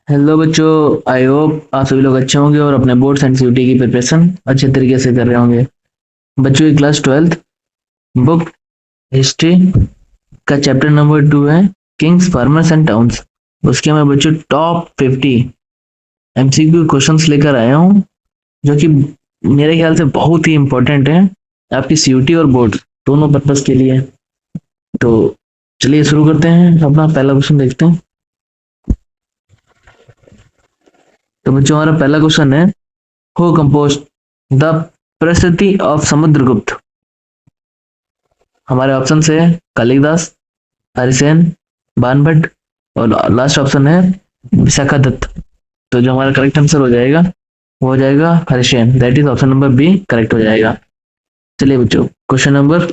Hello बच्चों। I hope आप सभी लोग अच्छे होंगे और अपने बोर्ड्स एंड सीयूटी की प्रिपरेशन अच्छे तरीके से कर रहे होंगे। बच्चों की क्लास 12th बुक हिस्ट्री का चैप्टर नंबर 2 है किंग्स फार्मर्स एंड टाउन्स। उसके मैं बच्चों टॉप 50 एमसीक्यू क्वेश्चंस लेकर आया हूँ, जो कि मेरे ख्याल से बहुत ही इंपॉर्टेंट है आपकी सीयूटी और बोर्ड दोनों पर्पज के लिए। तो चलिए शुरू करते हैं, अपना पहला क्वेश्चन देखते हैं। तो बच्चों हमारा पहला क्वेश्चन है, हु कंपोज द प्रसिद्धि ऑफ समुद्रगुप्त। हमारे ऑप्शन है कालिदास, हरिसेन, बाणभट्ट और लास्ट ऑप्शन है विशाखा दत्त। तो जो हमारा करेक्ट आंसर हो जाएगा वो हो जाएगा Harisena, that is option number B correct हो जाएगा। चलिए बच्चों क्वेश्चन नंबर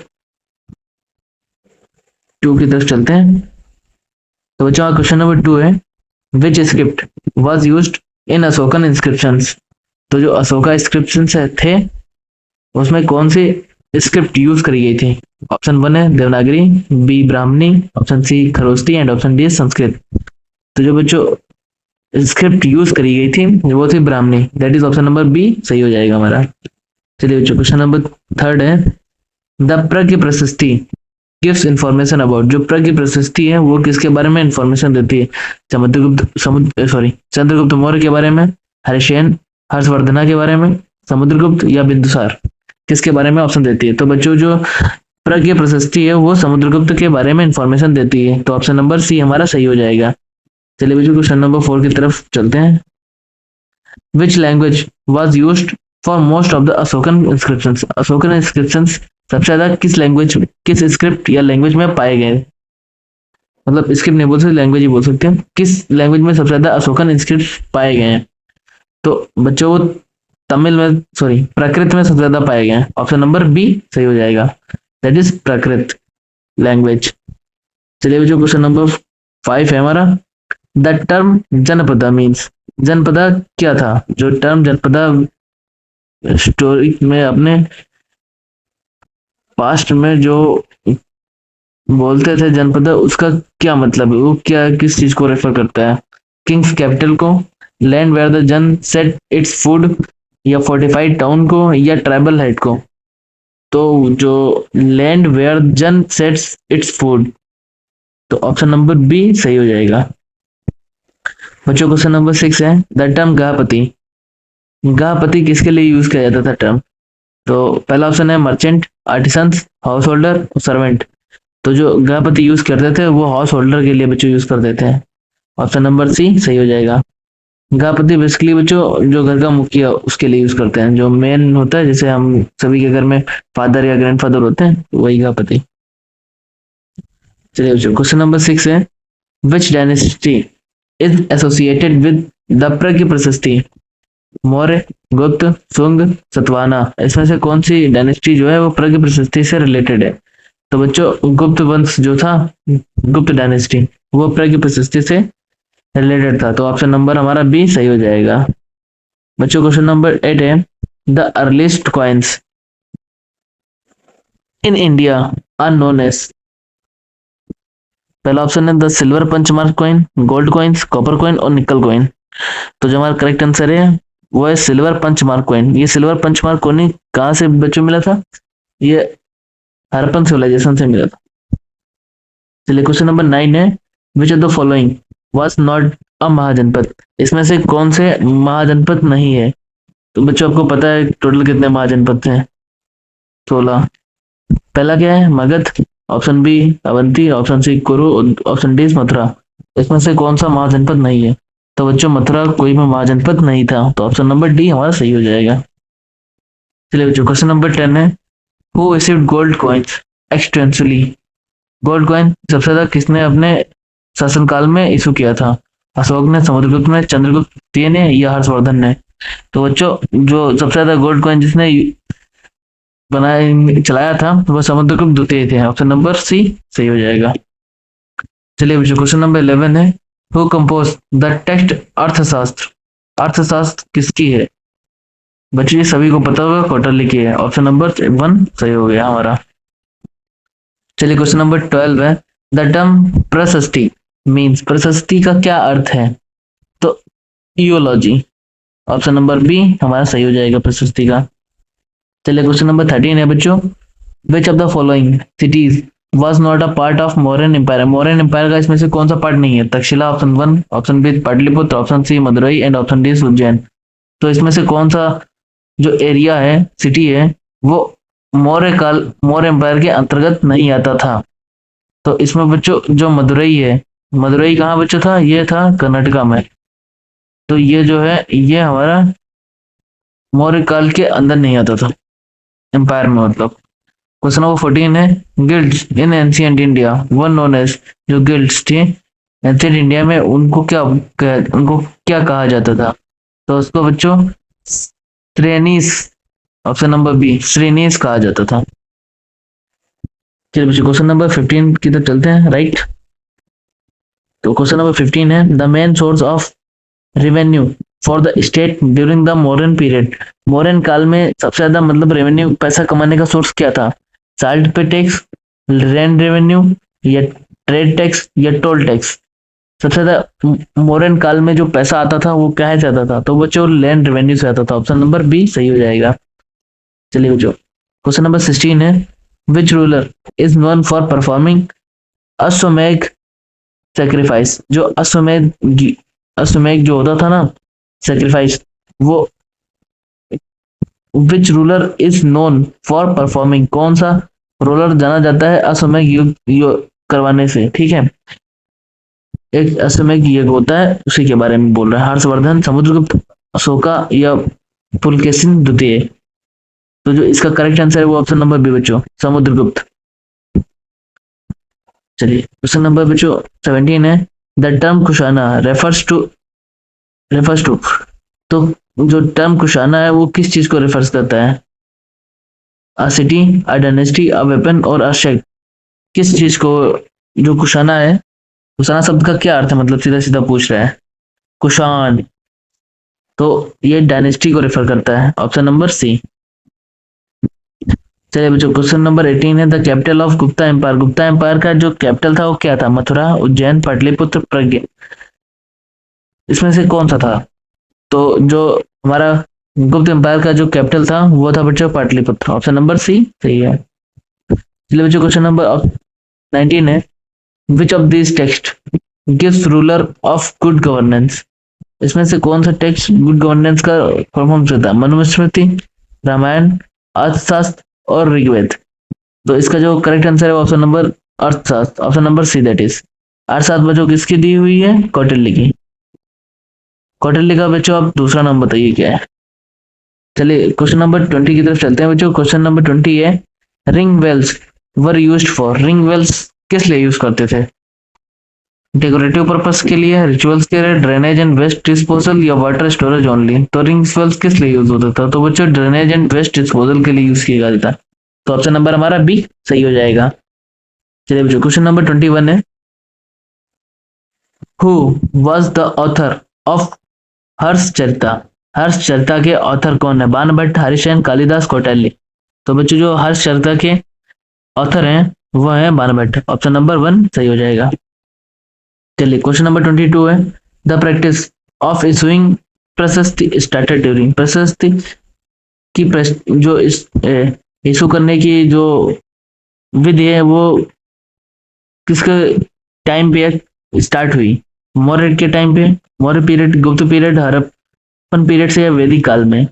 2 की तरफ चलते हैं। तो बच्चों क्वेश्चन नंबर 2 है, which script was used in Ashokan inscriptions. तो जो अशोका इंस्क्रिप्शन थे उसमें कौन सी स्क्रिप्ट यूज करी गई थी। ऑप्शन 1 है Devanagari, B Brahmani, option C Kharosthi and option D Sanskrit. तो जो बच्चों स्क्रिप्ट यूज करी गई थी वो थी Brahmi, that is option number B सही हो जाएगा हमारा। चलिए बच्चों क्वेश्चन नंबर 3 है, द प्रज्ञ प्रशस्ति गिव्स इंफॉर्मेशन अबाउट। जो प्रज्ञ प्रशस्ति है वो किसके बारे में इंफॉर्मेशन देती है। चंद्रगुप्त मौर्य के बारे में, हरिसेन, हर्षवर्धना के बारे में, समुद्रगुप्त या बिंदुसार, किसके बारे में ऑप्शन देती है। तो बच्चों जो प्रज्ञ प्रशस्ति है वो समुद्रगुप्त के बारे में इंफॉर्मेशन देती है, तो ऑप्शन नंबर सी हमारा सही हो जाएगा। चलिए बच्चों क्वेश्चन नंबर 4 की तरफ चलते हैं। Which language was used for most of the Ashokan inscriptions. Ashokan inscriptions सबसे ज्यादा किस लैंग्वेज, किस स्क्रिप्ट या लैंग्वेज में पाए गए। मतलब स्क्रिप्ट नहीं बोल सकते, लैंग्वेज ही बोल सकते हैं, किस लैंग्वेज में सबसे ज्यादा अशोकन स्क्रिप्ट पाए गए हैं। तो बच्चों वो तमिल में, सॉरी प्राकृत में सबसे ज्यादा पाए गए हैं, ऑप्शन नंबर बी सही हो जाएगा, दैट इज प्राकृत लैंग्वेज। चलिए बच्चों क्वेश्चन नंबर 5 है हमारा, द टर्म जनपदा मीन्स। जनपदा क्या था। जो टर्म जनपदा स्टोरी में अपने पास्ट में जो बोलते थे जनपदा, उसका क्या मतलब है, वो क्या किस चीज को रेफर करता है। किंग्स कैपिटल को, लैंड वेयर द जन सेट इट्स फूड, या फोर्टिफाइड टाउन को, या ट्राइबल हाइट को। तो जो लैंड वेयर जन सेट्स इट्स फूड, तो ऑप्शन नंबर बी सही हो जाएगा। बच्चों क्वेश्चन नंबर 6 है, द टर्म गाहपति। गाहपति किसके लिए यूज किया जाता था टर्म। तो पहला ऑप्शन है merchant, artisans, house holder, servant. तो जो गृहपति यूज करते थे वो हाउस होल्डर के लिए बच्चों यूज करते थे, ऑप्शन नंबर सी सही हो जाएगा। गृहपति बेसिकली बच्चों जो घर का मुखिया उसके लिए यूज करते हैं, जो मेन होता है, जैसे हम सभी के घर में फादर या ग्रैंडफादर होते हैं, वही गृहपति। चलिए बच्चों क्वेश्चन नंबर 6 है, which dynasty is associated with the Prayag Prashasti. Maurya, गुप्त, शुंग, सतवाना, इसमें से कौन सी डायनेस्टी जो है वो प्रज्ञ प्रशस्ति से रिलेटेड है। तो बच्चों गुप्त वंश जो था, गुप्त डायनेस्टी, वो प्रज्ञ प्रशस्ति से रिलेटेड था, तो ऑप्शन नंबर हमारा बी सही हो जाएगा। बच्चों क्वेश्चन नंबर 8 है, the earliest coins in India are known as. पहला ऑप्शन है the silver punchmark coin, gold coins, copper coin और निकल कॉइन। तो जो हमारा करेक्ट आंसर है वो है सिल्वर पंचमार्क कॉइन। ये सिल्वर पंचमार्क कॉइन कहाँ से बच्चों मिला था, ये हरप्पन सिविलाइजेशन से मिला था। चलिए क्वेश्चन नंबर 9 है, which of the following was not a Mahajanapada. इसमें से कौन से महाजनपद नहीं है। तो बच्चों आपको पता है टोटल कितने महाजनपद थे, 16। पहला क्या है Magadha, option B Avanti, option C Kuru, option D Mathura. इसमें से कौन सा महाजनपद नहीं है। तो बच्चों मथुरा कोई भी महाजनपद नहीं था, तो ऑप्शन नंबर डी हमारा सही हो जाएगा। चलिए बच्चों क्वेश्चन नंबर 10 है, who received gold coins extensively. Gold coin सबसे ज्यादा किसने अपने शासनकाल में इशू किया था। अशोक ने, समुद्रगुप्त ने, चंद्रगुप्त द्वितीय ने या हर्षवर्धन ने। तो बच्चों जो सबसे ज्यादा गोल्ड कॉइन जिसने बनाया चलाया था वो समुद्रगुप्त द्वितीय थे, ऑप्शन नंबर सी सही हो जाएगा। चलिए बच्चों क्वेश्चन नंबर 11 है, हु कंपोज द टेक्स्ट अर्थशास्त्र। अर्थशास्त्र किसकी है। बच्चों ये सभी को पता होगा, कौटिल्य की है, ऑप्शन नंबर 1 सही हो गया हमारा। चलिए क्वेश्चन नंबर 12 है, द टर्म प्रशस्ति मीन्स। प्रशस्ति का क्या अर्थ है। तो ईओलॉजी। ऑप्शन नंबर बी हमारा सही हो जाएगा प्रशस्ति का। चलिए क्वेश्चन नंबर 13 है बच्चों, which of the following cities was not a part of Mauryan empire. Mauryan empire का इसमें से कौन सा पार्ट नहीं है? Takshashila option one, option B Pataliputra, option C Madurai and option D Ujjain. तो इसमें से कौन सा जो एरिया है, सिटी है, वो मौर्य एम्पायर के अंतर्गत नहीं आता था? तो इसमें बच्चों जो मदुरई है, मदुरई कहाँ बच्चों था? ये था कर्नाटका में। तो ये जो है ये हमारा मौर्य काल के अंदर नहीं आता था एम्पायर में, मतलब। क्वेश्चन नंबर 14 है, guilds in ancient India were known as. जो गिल्ड्स थे एंशिएंट इंडिया में उनको क्या कहा जाता था? तो उसको बच्चों Shrenis, option number B Shrenis कहा जाता था। चलिए बच्चों क्वेश्चन नंबर 15 की तरफ चलते हैं, राइट। तो क्वेश्चन नंबर 15 है, the main source of revenue for the state during the modern period. Modern काल में सबसे ज्यादा मतलब रेवेन्यू, पैसा कमाने का सोर्स क्या था? साल्ट पे टैक्स, लैंड रेवेन्यू, या ट्रेड टैक्स, या टोल टैक्स। सबसे ज्यादा मॉडर्न काल में जो पैसा आता था वो क्या से आता था? तो बच्चों लैंड रेवेन्यू से आता था। ऑप्शन नंबर बी सही हो जाएगा। चलिए बच्चों क्वेश्चन नंबर 16 है, which ruler is known for performing अश्वमेध सेक्रीफाइस। जो अश्वमेध जो होता था ना सेक्रीफाइस, वो which ruler is known for performing, कौन सा रूलर जाना जाता है अश्वमेध युद्ध करवाने से? ठीक है, एक अश्वमेध यज्ञ होता है, उसी के बारे में बोल रहे हैं। हर्षवर्धन, समुद्रगुप्त, अशोका, या पुलकेशिन द्वितीय। तो जो इसका करेक्ट आंसर है वो ऑप्शन नंबर बी बच्चों, समुद्रगुप्त। चलिए क्वेश्चन नंबर बच्चों 17 है, the term Kushana refers to. तो जो टर्म कुशाना है वो किस चीज को रेफर्स करता है? अ city, a dynasty, a weapon और अ सेक्ट। किस चीज को? जो कुशाना है, कुशाना शब्द का क्या अर्थ है, मतलब सीधा सीधा पूछ रहा है। कुशान, तो ये डायनेस्टी को रेफर करता है। Option number C. चलिए बच्चों क्वेश्चन नंबर 18 है, the capital of Gupta empire. Gupta empire का जो कैपिटल था वो क्या था? मथुरा, उज्जैन, पाटलिपुत्र, प्रज्ञा। इसमें से कौन सा था? तो जो हमारा गुप्त एम्पायर का जो कैपिटल था वो था बच्चों पाटलिपुत्र। ऑप्शन नंबर सी सही है। चलिए बच्चों क्वेश्चन नंबर 19 है, which of this text gives ruler of good governance. इसमें से कौन सा टेक्स्ट गुड गवर्नेंस का परफॉर्म करता है? मनुस्मृति, रामायण, अर्थशास्त्र और ऋग्वेद। तो इसका जो करेक्ट आंसर है ऑप्शन नंबर अर्थशास्त्र, option number see that is. अर्थशास्त्र बच्चों किसकी दी हुई है? कौटिल्य की। कौटिल्य का बच्चों आप दूसरा नाम बताइए क्या है? चलिए क्वेश्चन नंबर 20 की तरफ चलते हैं बच्चों। क्वेश्चन नंबर 20 है, ring wells were used for. Ring wells किस लिए यूज करते थे? डेकोरेटिव पर्पस के लिए, रिचुअल्स के लिए, ड्रेनेज एंड वेस्ट डिस्पोजल, या वाटर स्टोरेज ओनली। तो रिंग वेल्स किस लिए यूज होता था? तो बच्चों ड्रेनेज एंड वेस्ट डिस्पोजल के लिए यूज किया जाता था। तो ऑप्शन नंबर हमारा बी सही हो जाएगा। चलिए बच्चों क्वेश्चन नंबर 21 है, who was the author of Harshacharita. Harshacharita के ऑथर कौन है? बाणभट्ट, हरिसेन, कालिदास, कौटिल्य। तो बच्चों जो हर्षचरिता के ऑथर हैं वो है बाणभट्ट। ऑप्शन नंबर 1 सही हो जाएगा। चलिए क्वेश्चन नंबर 22 है, द प्रैक्टिस ऑफ इशूइंग प्रशस्ति स्टार्टेड ड्यूरिंग। प्रशस्ति की जो इशू करने की जो विधि है वो किसके टाइम पे स्टार्ट हुई? मौर्य के टाइम पे, मौर्य पीरियड, गुप्त पीरियड, हड़प्पन पीरियड से, या वैदिक काल में?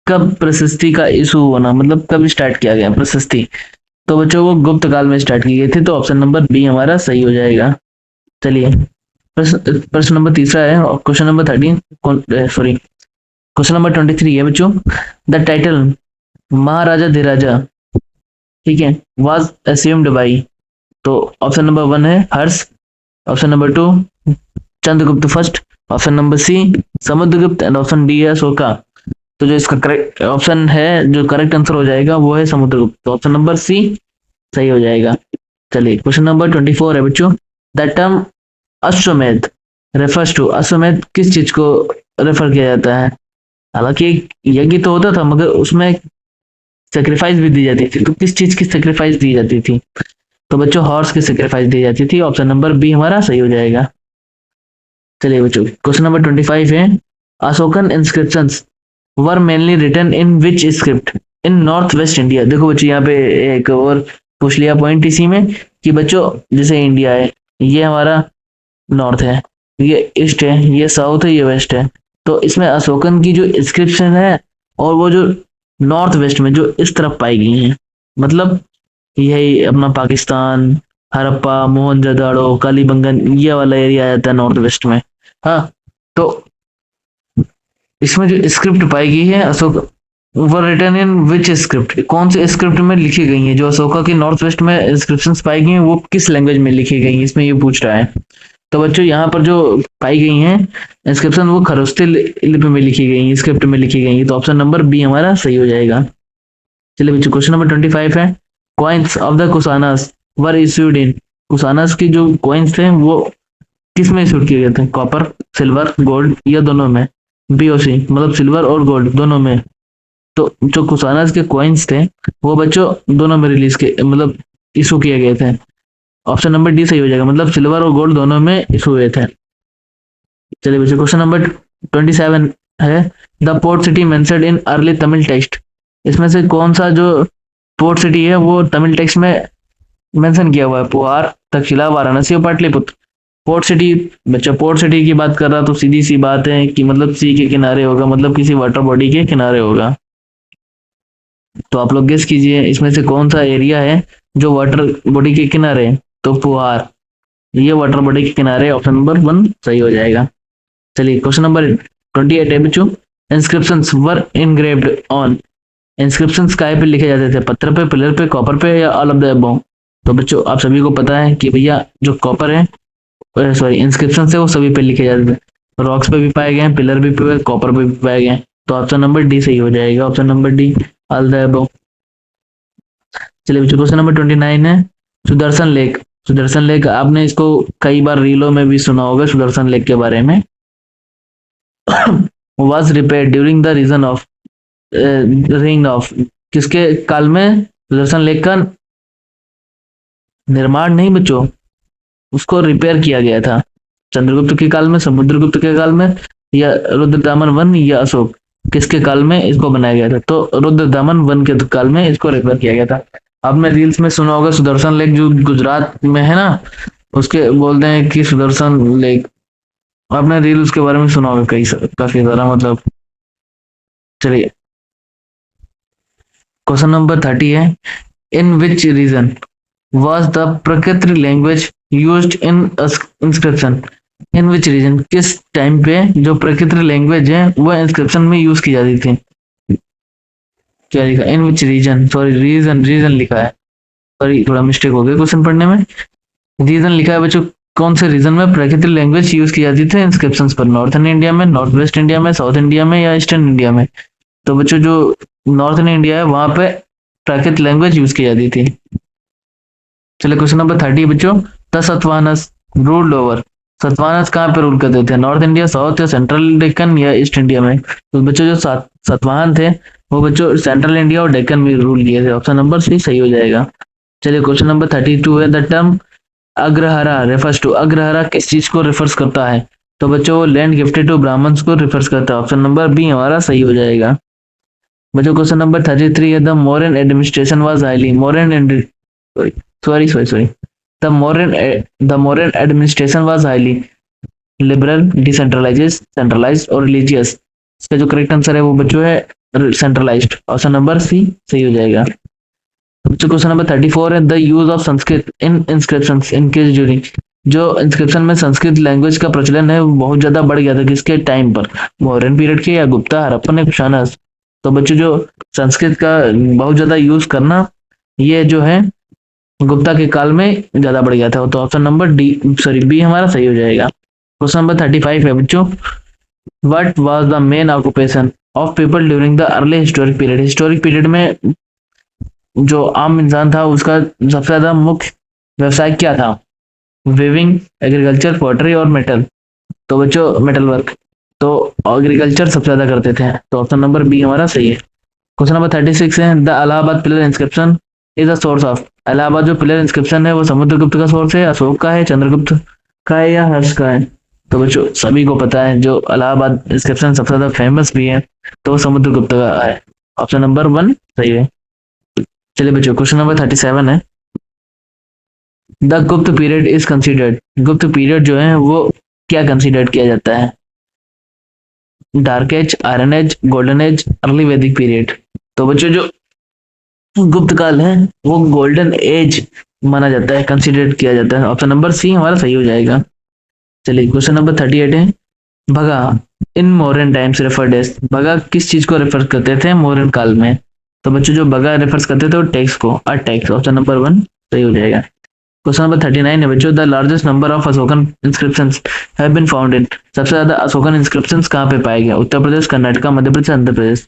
कब प्रशस्ति का इशू होना, मतलब कब स्टार्ट किया गया प्रशस्ति? तो बच्चों वो गुप्त काल में स्टार्ट की गई थी। तो ऑप्शन नंबर बी हमारा सही हो जाएगा। चलिए प्रश्न नंबर तीसरा है, और question number 13 sorry question number 23 है बच्चों, द टाइटल महाराजा धीराजा, ठीक है, वाज अस्यूम्ड बाई। तो ऑप्शन नंबर 1 है Harsh, option number 2 Chandragupta first, option number C Samudragupta, and option D है अशोका। तो जो इसका करेक्ट ऑप्शन है, जो करेक्ट आंसर हो जाएगा वो है समुद्रगुप्त। तो ऑप्शन नंबर सी सही हो जाएगा। चलिए क्वेश्चन नंबर 24 है बच्चों, द टर्म अश्वमेध रेफर्स टू। अश्वमेध किस चीज को रेफर किया जाता है? हालांकि यज्ञ तो होता था मगर उसमें सेक्रीफाइस भी दी जाती थी। तो किस चीज की सेक्रीफाइस दी जाती थी? तो बच्चों हॉर्स की सेक्रीफाइस दी जाती थी। ऑप्शन नंबर बी हमारा सही हो जाएगा। चलिए बच्चों क्वेश्चन नंबर 25 है, Ashokan inscriptions were mainly written in which script in north west India. देखो बच्चों यहाँ पे एक और पूछ लिया पॉइंट इसी में कि बच्चों जैसे इंडिया है, ये हमारा नॉर्थ है, ये ईस्ट है, ये साउथ है, ये वेस्ट है। तो इसमें अशोकन की जो इंस्क्रिप्शन है और वो जो नॉर्थ वेस्ट में जो इस तरफ पाई गई हैं, मतलब यही अपना पाकिस्तान, हड़प्पा, मोहनजोदड़ो, कालीबंगन, ये वाला एरिया आ जाता है नॉर्थ वेस्ट में। हाँ, तो इसमें जो स्क्रिप्ट पाई गई है Ashoka were written in which script, कौन से स्क्रिप्ट में लिखी गई है, जो अशोका की नॉर्थ वेस्ट में इंस्क्रिप्शंस पाई गई हैं वो किस लैंग्वेज में लिखी गई हैं, इसमें ये पूछ रहा है। तो बच्चों यहाँ पर जो पाई गई हैं इंस्क्रिप्शन वो खरोस्ते लिपि में लिखी गई हैं, स्क्रिप्ट में लिखी गई हैं। तो ऑप्शन नंबर बी हमारा सही हो जाएगा। चलिए बच्चों क्वेश्चन नंबर 25 है, coins of the Kushanas were issued in, Kushanas की जो कॉइन्स थे वो किस में इशू किए गए थे, कॉपर, सिल्वर, गोल्ड या दोनों में। बीओसी मतलब सिल्वर और गोल्ड दोनों में। तो जो कुसानास के कॉइन्स थे वो बच्चों दोनों में रिलीज के मतलब इशू किए गए थे। ऑप्शन नंबर डी सही हो जाएगा, मतलब सिल्वर और गोल्ड दोनों में इशू हुए थे। चलिए बच्चों क्वेश्चन नंबर 27 है, the port city mentioned in early Tamil text, इसमें से कौन सा जो पोर्ट सिटी है वो तमिल टेक्स्ट में मेंशन किया हुआ है, पुहार, तक्षशिला, वाराणसी और पाटलिपुत्र। पोर्ट सिटी, बच्चा पोर्ट सिटी की बात कर रहा तो सीधी सी बात है कि मतलब सी के किनारे होगा, मतलब किसी वाटर बॉडी के किनारे होगा। तो आप लोग गेस कीजिए इसमें से कौन सा एरिया है जो वाटर बॉडी के किनारे है। तो पुहार, ये वाटर बॉडी के किनारे, ऑप्शन नंबर 1 सही हो जाएगा। चलिए क्वेश्चन नंबर 28 है बच्चों, inscriptions were engraved on, inscriptions काय पे लिखे जाते थे, पत्थर पे, पिलर पे, कॉपर पे या ऑल ऑफ द अबव। तो बच्चों आप सभी को पता है कि भैया जो कॉपर है, सॉरी इंस्क्रिप्शन है वो सभी पे लिखे जाते थे, रॉक्स पे भी पाए गए हैं, पिलर भी पे, कॉपर पे भी पाए गए हैं। तो ऑप्शन नंबर डी सही हो जाएगा, option number D all the above. चलिए बच्चों क्वेश्चन नंबर 29 है, सुदर्शन लेक, सुदर्शन लेक आपने इसको कई बार रीलों में भी सुना होगा सुदर्शन लेक के बारे में। was repaired during the reign of reign of, किसके काल में सुदर्शन लेक का निर्माण नहीं बच्चों, उसको रिपेयर किया गया था, चंद्रगुप्त के काल में, समुद्रगुप्त के काल में, या रुद्रदामन वन या अशोक, किसके काल में इसको बनाया गया था। तो रुद्रदामन वन के काल में इसको रिपेयर किया गया था। आपने रील्स में सुना होगा सुदर्शन लेक जो गुजरात में है ना, उसके बोलते हैं कि सुदर्शन लेक, आपने रील्स के बारे में सुना होगा काफी सारा मतलब। चलिए क्वेश्चन नंबर 30 है, इन विच रीजन was the प्रकृति language used in inscription, in which reason किस टाइम पे जो प्रकृति लैंग्वेज है वो इंस्क्रिप्शन में यूज की जाती थी। क्या लिखा, in which region, sorry region, region लिखा है, सॉरी थोड़ा मिस्टेक हो गया क्वेश्चन पढ़ने में, रीजन लिखा है बच्चों, कौन से रीजन में प्राकृतिक लैंग्वेज यूज की जाती थी इंस्क्रिप्शंस पर, नॉर्थन इंडिया में, नॉर्थ वेस्ट इंडिया में, साउथ इंडिया में या ईस्टर्न इंडिया में। तो बच्चों जो नॉर्थन इंडिया है वहां पे प्राकृतिक लैंग्वेज यूज की जाती थी। चलिए क्वेश्चन नंबर 30 बच्चों, द सतवाहनस रूल्ड ओवर, सतवाहनस कहाँ पे रूल करते थे, नॉर्थ इंडिया, साउथ या सेंट्रल डेक्कन या ईस्ट इंडिया में। तो बच्चों जो सतवाहन थे वो बच्चों सेंट्रल इंडिया और डेक्कन में रूल किए थे, ऑप्शन नंबर सी सही हो जाएगा। चलिए क्वेश्चन नंबर 32 है, the term Agrahara refers to, Agrahara किस चीज को रेफर्स करता है। तो बच्चों वो लैंड गिफ्टेड टू ब्राह्मण्स को रेफर्स करता है, ऑप्शन नंबर बी हमारा सही हो जाएगा। बच्चों क्वेश्चन नंबर 33 है, the Mauryan administration was highly, Mauryan sorry sorry sorry the Mauryan administration was highly liberal, decentralised, centralised और रिलीजियस। इसका जो करेक्ट आंसर है वो बच्चों है सेंट्रलाइज्ड, ऑप्शन नंबर सी सही हो जाएगा। बच्चों क्वेश्चन नंबर 34 है, the use of Sanskrit in inscriptions increase during, जो इंस्क्रिप्शन में संस्कृत लैंग्वेज का प्रचलन है वो बहुत ज्यादा बढ़ गया था किसके टाइम पर, मौर्यन पीरियड के या गुप्ता, हड़प्पन या कुशानस। तो बच्चों जो संस्कृत का बहुत ज्यादा यूज करना ये जो है गुप्ता के काल में ज्यादा बढ़ गया था, तो option number D sorry B हमारा सही हो जाएगा। क्वेश्चन नंबर 35 है बच्चों, what was the main occupation of people during the early historic period, historic period में जो आम इंसान था उसका सबसे ज्यादा मुख्य व्यवसाय क्या था, वीविंग, एग्रीकल्चर, पॉटरी और मेटल। तो बच्चों मेटल वर्क, तो एग्रीकल्चर सबसे ज्यादा करते थे, तो ऑप्शन नंबर बी हमारा सही है। क्वेश्चन नंबर 36 है, the Allahabad pillar inscription is a source of, Allahabad जो पिलर इंस्क्रिप्शन है वो समुद्रगुप्त का सोर्स है, अशोक का है, चंद्रगुप्त का है या हर्ष का है। तो बच्चों सभी को पता है जो इलाहाबाद इंस्क्रिप्शन सबसे ज्यादा फेमस भी है तो वो समुद्रगुप्त का है। ऑप्शन नंबर 1 सही है। चलिए बच्चों क्वेश्चन नंबर 37 है। The Gupta period is considered, Gupta period जो है वो क्या कंसिडर्ड किया जाता है? Dark age, iron age, golden age, early Vedic period. तो बच्चों जो गुप्त काल है वो गोल्डन एज माना जाता है, कंसिडर किया जाता है। ऑप्शन नंबर सी हमारा सही हो जाएगा। चलिए क्वेश्चन नंबर 38 है। Bhaga in modern times referred as, bhaga किस चीज को रेफर करते थे मॉडर्न काल में? तो बच्चों जो भगा रेफर करते थे वो टैक्स को, टैक्स। ऑप्शन नंबर 1 सही हो जाएगा। क्वेश्चन नंबर 39 है बच्चों। The largest number of Ashokan inscriptions have been found in, सबसे ज्यादा अशोकन इंस्क्रिप्शंस कहाँ पे पाए गए? उत्तर प्रदेश, कर्नाटक, मध्य प्रदेश, आंध्र प्रदेश।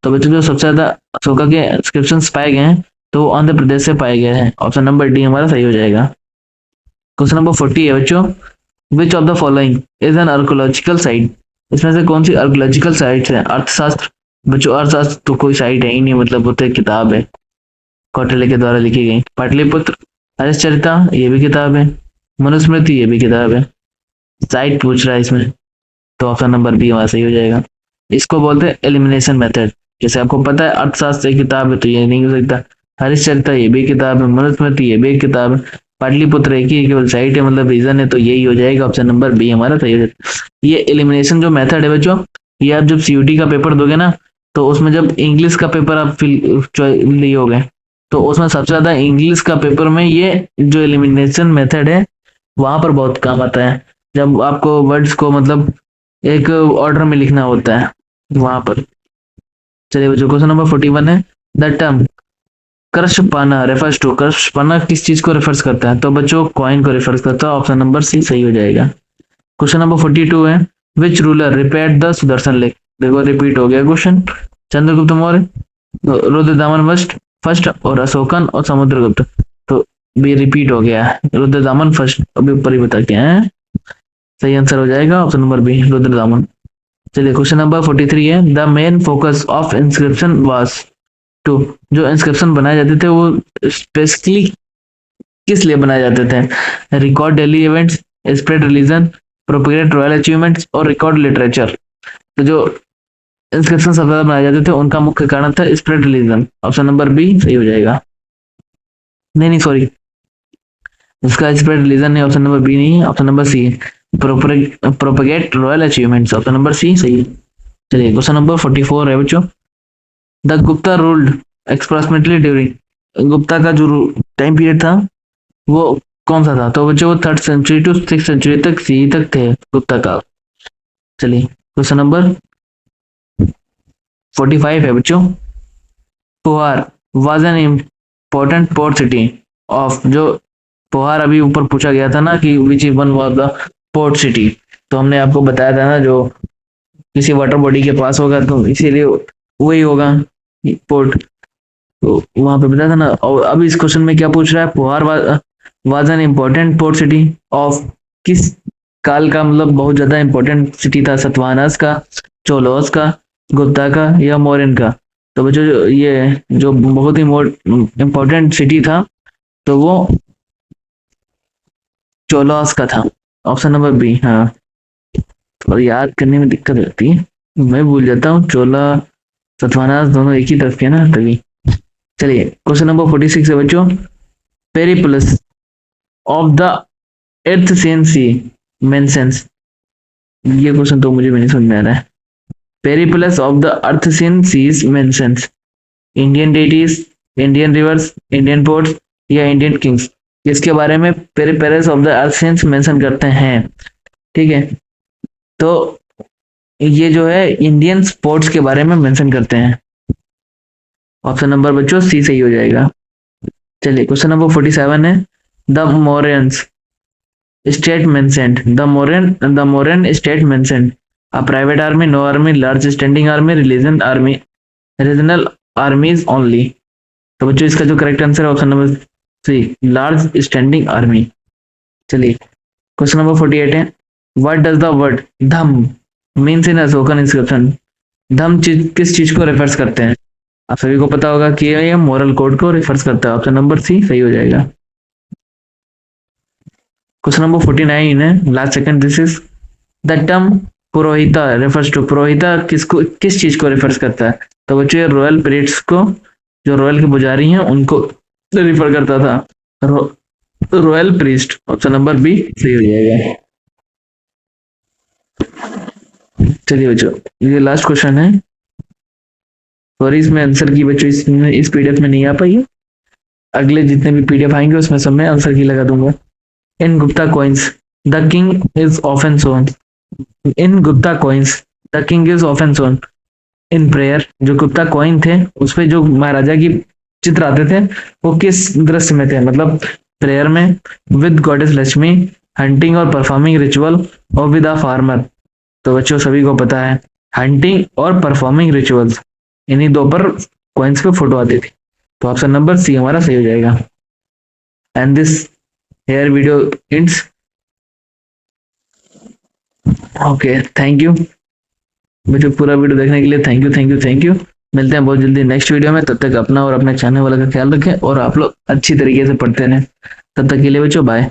तो बच्चों जो सबसे ज्यादा अशोका के इंस्क्रिप्शंस पाए गए हैं तो वो आंध्र प्रदेश से पाए गए हैं। ऑप्शन नंबर डी हमारा सही हो जाएगा। क्वेश्चन नंबर 40 है बच्चों। Which of the following is an archaeological site, इसमें से कौन सी आर्कोलॉजिकल साइट है? अर्थशास्त्र। बच्चों अर्थशास्त्र तो कोई साइट है ही नहीं, मतलब वो तो एक किताब है कौटिल्य के द्वारा लिखी गई। पाटलिपुत्र, हरिश्चरिता ये भी किताब है, मनुस्मृति ये भी किताब है। साइट पूछ रहा है इसमें तो ऑप्शन नंबर बी हमारा सही हो जाएगा। इसको बोलते हैं एलिमिनेशन मेथड। जैसे आपको पता है अर्थशास्त्र एक किताब है तो ये नहीं हो सकता, हरिश्चरिता ये भी किताब है, मनुस्मृति ये भी एक किताब है, पाटलिपुत्र एक ही केवल साइट है मतलब रीजन है, तो यही हो जाएगा। ऑप्शन नंबर बी हमारा सही हो जाएगा। ये एलिमिनेशन जो मेथड है बच्चों, ये आप जब सीयूटी का पेपर दोगे ना तो उसमें जब इंग्लिश का पेपर आप लिए होगे तो उसमें सबसे ज्यादा इंग्लिश का पेपर में ये जो एलिमिनेशन मेथड है वहां पर बहुत काम आता है, जब आपको वर्ड्स को मतलब एक ऑर्डर में लिखना होता है वहां पर। चलिए बच्चों क्वेश्चन नंबर 41 है। द टर्म कृष्णपाना रेफर्स टू, कृष्णपाना किस चीज को रेफर्स करता है? तो बच्चों कॉइन को रेफर्स करता है। ऑप्शन नंबर सी सही हो जाएगा। क्वेश्चन नंबर 42 है। Which ruler repaired the Sudarshan lake, देखो रिपीट हो गया question. Chandragupta Maurya, Rudradaman first first और अशोकन और समुद्रगुप्त, तो भी रिपीट हो गया। रुद्रदामन फर्स्ट अभी ऊपर ही बता के हैं, सही आंसर हो जाएगा ऑप्शन नंबर बी रुद्रदामन। चलिए क्वेश्चन नंबर 43 है। The main focus of inscription was to, जो इंस्क्रिप्शन बनाए जाते थे वो स्पेसिफिकली किस लिए बनाए जाते थे? Record daily events, spread religion, propagate royal achievements और रिकॉर्ड लिटरेचर। तो जो इंस्क्रिप्शन सबसे ज्यादा बनाए जाते थे उनका मुख्य कारण था spread religion. Option number B सही हो जाएगा। नहीं सॉरी, इसका स्प्रेड रिलीजन नहीं, ऑप्शन नंबर बी नहीं है, ऑप्शन नंबर सी है propagate royal achievements. Option number C सही है। चलिए क्वेश्चन नंबर 44 है बच्चों। The Gupta ruled approximately during, Gupta का जो टाइम पीरियड था वो कौन सा था? तो बच्चों वो 3rd century to 6th century तक सी तक थे गुप्ता का। चलिए क्वेश्चन नंबर 45 है बच्चों। Puhar was an important port city of, जो पोहार अभी ऊपर पूछा गया था ना कि which one was the port city, तो हमने आपको बताया था ना जो किसी वाटर बॉडी के पास होगा तो इसीलिए वही होगा पोर्ट, तो वहां पे बताया था ना। और अब इस क्वेश्चन में क्या पूछ रहा है? Puhar was an important port city of, किस काल का मतलब बहुत ज्यादा इंपॉर्टेंट सिटी था? सतवाहनास का, चोलोस का, गुप्ता का या मौर्यन का? तो बच्चों ये जो बहुत ही इम्पोर्टेंट सिटी था तो वो चोलोस का था। Option number B. हाँ और याद करने में दिक्कत होती है, मैं भूल जाता हूँ, चोला सतवाहनास दोनों एक ही तरफ के ना तभी। चलिए क्वेश्चन नंबर 46 है बच्चों। Periplus of the earth sea mentions, ये क्वेश्चन तो मुझे भी नहीं समझ में आ रहा है। Periplus of the earth seas mentions Indian deities, Indian rivers, Indian ports या इंडियन किंग्स, इसके बारे में Periplus of the earth mention करते हैं। ठीक है, तो ये जो है इंडियन स्पोर्ट्स के बारे में मेंशन करते हैं। ऑप्शन नंबर बच्चों सी सही हो जाएगा। चलिए क्वेश्चन नंबर 47 है। The Mauryans state mentioned, the Mauryan state mentioned a private army, no army, large standing army, religion army, regional armies only. तो बच्चों इसका जो करेक्ट आंसर है option number C large standing army. चलिए क्वेश्चन नंबर 48 है। What does the word dham means in Ashokan inscription, dham किस चीज को रेफर्स करते हैं? आप सभी को पता होगा कि ये मोरल कोड को रेफर्स करता है। ऑप्शन नंबर सी सही हो जाएगा। क्वेश्चन नंबर 49 है, last second this is the term purohita refers to, purohita किसको, किस चीज को रेफर्स करता है? तो बच्चों रॉयल परेड्स को, जो रॉयल के पुजारी हैं उनको रिफर करता था। Royal priest, option number B सही हो जाएगा। चलिए बच्चों ये लास्ट क्वेश्चन है, सॉरी इसमें आंसर की बच्चों इस पीडीएफ में नहीं आ पाई है, अगले जितने भी पीडीएफ आएंगे उसमें सब में आंसर की लगा दूंगा। In Gupta coins the king is often shown, in Gupta coins the king is often shown in prayer. जो गुप्ता कॉइन थे उसपे जो महाराजा की चित्र आते थे वो किस दृश्य में थे? मतलब प्रेयर में, विद गॉडेस लक्ष्मी, हंटिंग और परफॉर्मिंग रिचुअल, और विद अ फार्मर। तो बच्चों सभी को पता है हंटिंग और परफॉर्मिंग रिचुअल्स, इन्हीं दो पर कॉइन्स पे फोटो आती थी। तो ऑप्शन नंबर सी हमारा सही हो जाएगा। And this here video ends. Okay thank you बच्चों, पूरा वीडियो देखने के लिए thank you thank you thank you. मिलते हैं बहुत जल्दी नेक्स्ट वीडियो में, तब तक अपना और अपने चाहने वाले का ख्याल रखें और आप लोग अच्छी तरीके से पढ़ते रहें। तब तक के लिए बच्चों बाय।